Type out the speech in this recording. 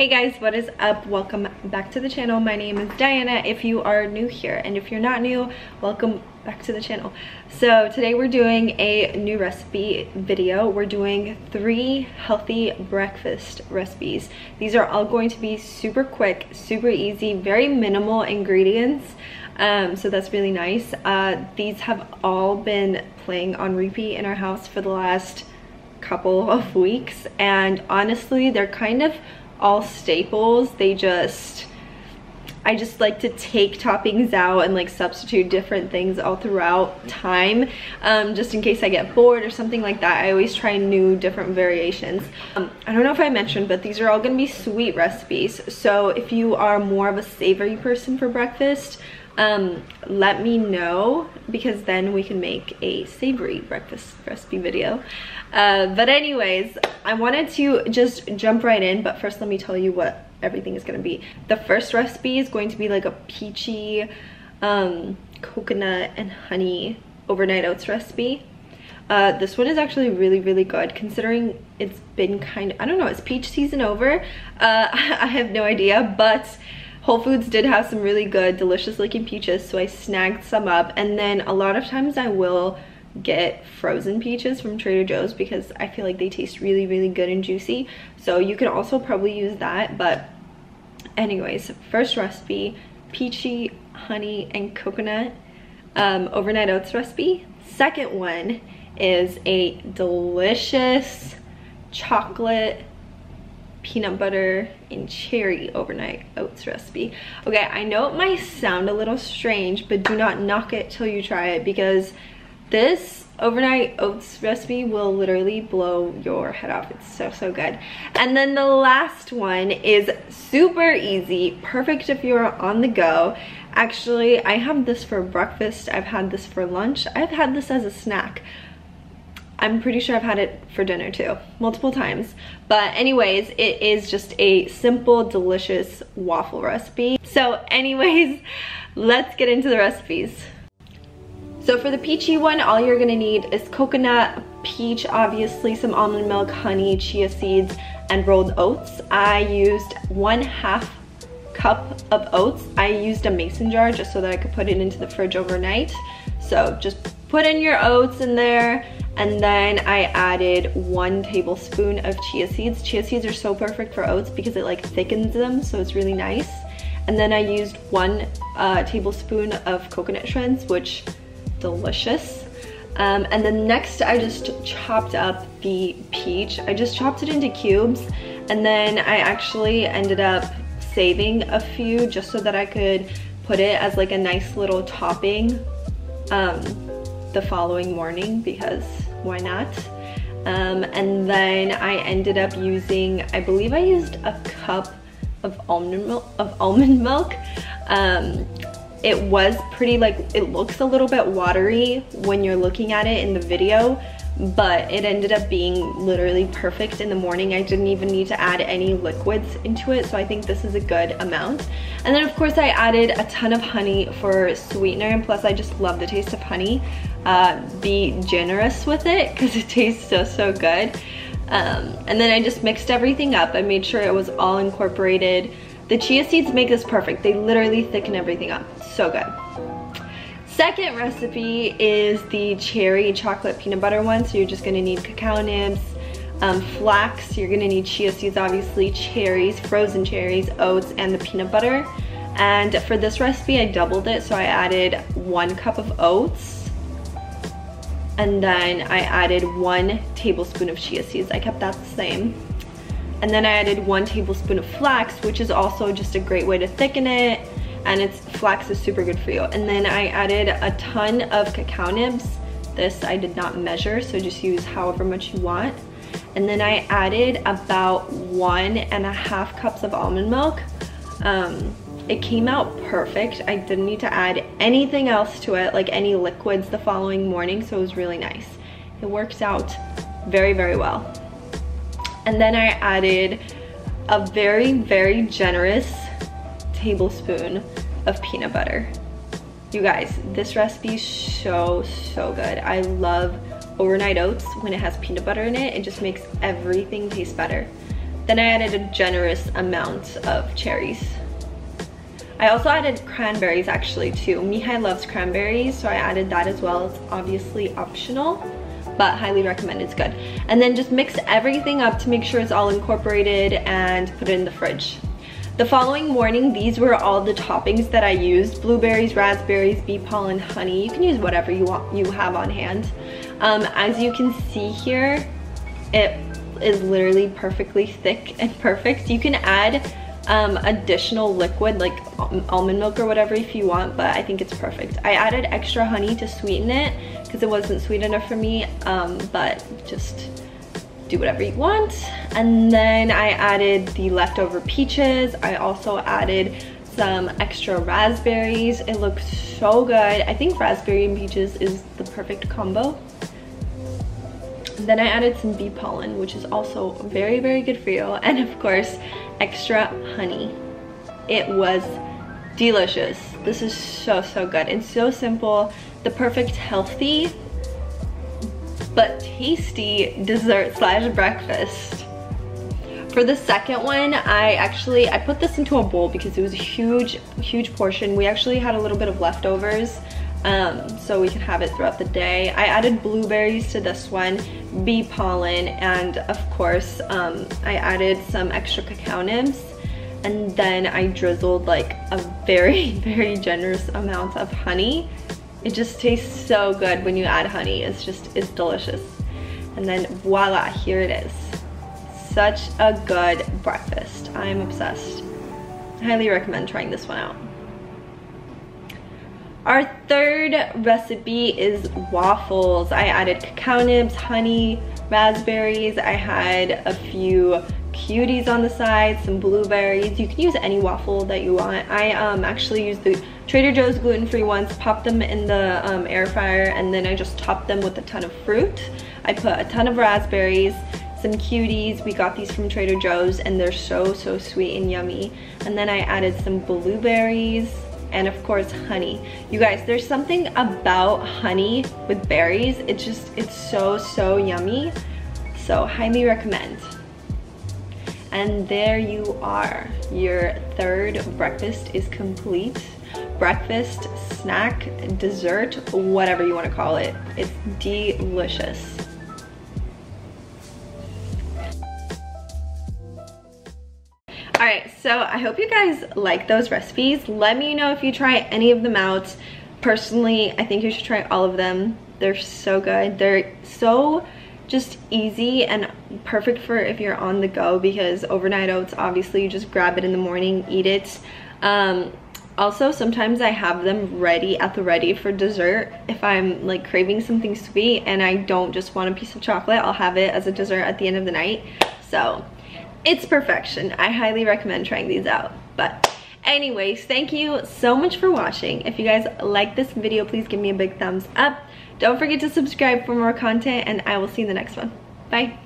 Hey guys, what is up? Welcome back to the channel. My name is Diana if you are new here, and if you're not new, welcome back to the channel. So today we're doing a new recipe video. We're doing 3 healthy breakfast recipes. These are all going to be super quick, super easy, very minimal ingredients. So that's really nice. These have all been playing on repeat in our house for the last couple of weeks, and honestly they're kind of all staples. I just like to take toppings out and like substitute different things all throughout time, just in case I get bored or something like that. I always try new different variations. I don't know if I mentioned, but these are all gonna be sweet recipes, so if you are more of a savory person for breakfast, let me know, because then we can make a savory breakfast recipe video. But anyways, I wanted to just jump right in, but first let me tell you what everything is going to be. The first recipe is going to be like a peachy coconut and honey overnight oats recipe. This one is actually really good, considering it's been kind of, I don't know, it's peach season over? I have no idea, but Whole Foods did have some really good, delicious looking peaches, so I snagged some up. And then a lot of times I will get frozen peaches from Trader Joe's because I feel like they taste really good and juicy. So you can also probably use that. But anyways, first recipe, peachy honey and coconut overnight oats recipe. Second one is a delicious chocolate peanut butter and cherry overnight oats recipe. Okay, I know it might sound a little strange, but do not knock it till you try it, because this overnight oats recipe will literally blow your head off. It's so good. And then the last one is super easy, perfect if you're on the go. Actually, I have this for breakfast, I've had this for lunch, I've had this as a snack. I'm pretty sure I've had it for dinner too, multiple times. But anyways, it is just a simple, delicious waffle recipe. So anyways, let's get into the recipes. So for the peachy one, all you're gonna need is coconut, peach, obviously, some almond milk, honey, chia seeds, and rolled oats. I used 1/2 cup of oats. I used a mason jar just so that I could put it into the fridge overnight. So just put in your oats in there, and then I added 1 tablespoon of chia seeds. Chia seeds are so perfect for oats because it like thickens them, so it's really nice. And then I used 1 tablespoon of coconut shreds, which delicious. And then next I just chopped up the peach. I just chopped it into cubes, and then I actually ended up saving a few just so that I could put it as like a nice little topping the following morning, because why not? And then I ended up using, I believe I used a cup of almond milk. It was pretty, like, it looks a little bit watery when you're looking at it in the video, but it ended up being literally perfect in the morning. I didn't even need to add any liquids into it, so I think this is a good amount. And then of course I added a ton of honey for sweetener, and plus I just love the taste of honey. Be generous with it because it tastes so good. And then I just mixed everything up. I made sure it was all incorporated. The chia seeds make this perfect. They literally thicken everything up. So good. Second recipe is the cherry chocolate peanut butter one. So you're just gonna need cacao nibs, flax, you're gonna need chia seeds, obviously, cherries, frozen cherries, oats, and the peanut butter. And for this recipe, I doubled it. So I added 1 cup of oats, and then I added 1 tablespoon of chia seeds. I kept that the same. And then I added 1 tablespoon of flax, which is also just a great way to thicken it, and flax is super good for you. And then I added a ton of cacao nibs. This I did not measure, so just use however much you want. And then I added about 1.5 cups of almond milk. It came out perfect. I didn't need to add anything else to it, like any liquids, the following morning, so it was really nice. It works out very well. And then I added a very generous tablespoon of peanut butter. You guys, this recipe is so good. I love overnight oats when it has peanut butter in it. It just makes everything taste better. Then I added a generous amount of cherries. I also added cranberries actually too. Mihai loves cranberries, so I added that as well. It's obviously optional, but highly recommend, it's good. And then just mix everything up to make sure it's all incorporated and put it in the fridge. The following morning, these were all the toppings that I used: blueberries, raspberries, bee pollen, honey. You can use whatever you want, you have on hand. As you can see here, it is literally perfectly thick and perfect. You can add additional liquid like almond milk or whatever if you want, but I think it's perfect. I added extra honey to sweeten it because it wasn't sweet enough for me, but just do whatever you want. And then I added the leftover peaches. I also added some extra raspberries. It looks so good. I think raspberry and peaches is the perfect combo. Then I added some bee pollen, which is also very, very good for you. And of course, extra honey. It was delicious. This is so, so good. It's so simple. The perfect healthy but tasty dessert slash breakfast. For the second one, I put this into a bowl because it was a huge portion. We actually had a little bit of leftovers, so we can have it throughout the day. I added blueberries to this one, bee pollen, and of course I added some extra cacao nibs, and then I drizzled like a very, very generous amount of honey. It just tastes so good when you add honey. It's delicious. And then voila, here it is. Such a good breakfast. I'm obsessed. I highly recommend trying this one out. Our third recipe is waffles. I added cacao nibs, honey, raspberries. I had a few cuties on the side, some blueberries. You can use any waffle that you want. I actually used the Trader Joe's gluten-free ones, popped them in the air fryer, and then I just topped them with a ton of fruit. I put a ton of raspberries, some cuties. We got these from Trader Joe's and they're so, so sweet and yummy. And then I added some blueberries and of course honey. You guys, there's something about honey with berries. It's so, so yummy. So highly recommend. And there you are. Your third breakfast is complete. Breakfast, snack, dessert, whatever you want to call it. It's delicious. Alright, so I hope you guys like those recipes. Let me know if you try any of them out. Personally, I think you should try all of them. They're so good. They're so just easy and perfect for if you're on the go, because overnight oats, obviously you just grab it in the morning, eat it. Also, sometimes I have them at the ready for dessert. If I'm like craving something sweet and I don't just want a piece of chocolate, I'll have it as a dessert at the end of the night. So it's perfection. I highly recommend trying these out. But anyways, thank you so much for watching. If you guys like this video, please give me a big thumbs up. Don't forget to subscribe for more content, and I will see you in the next one. Bye.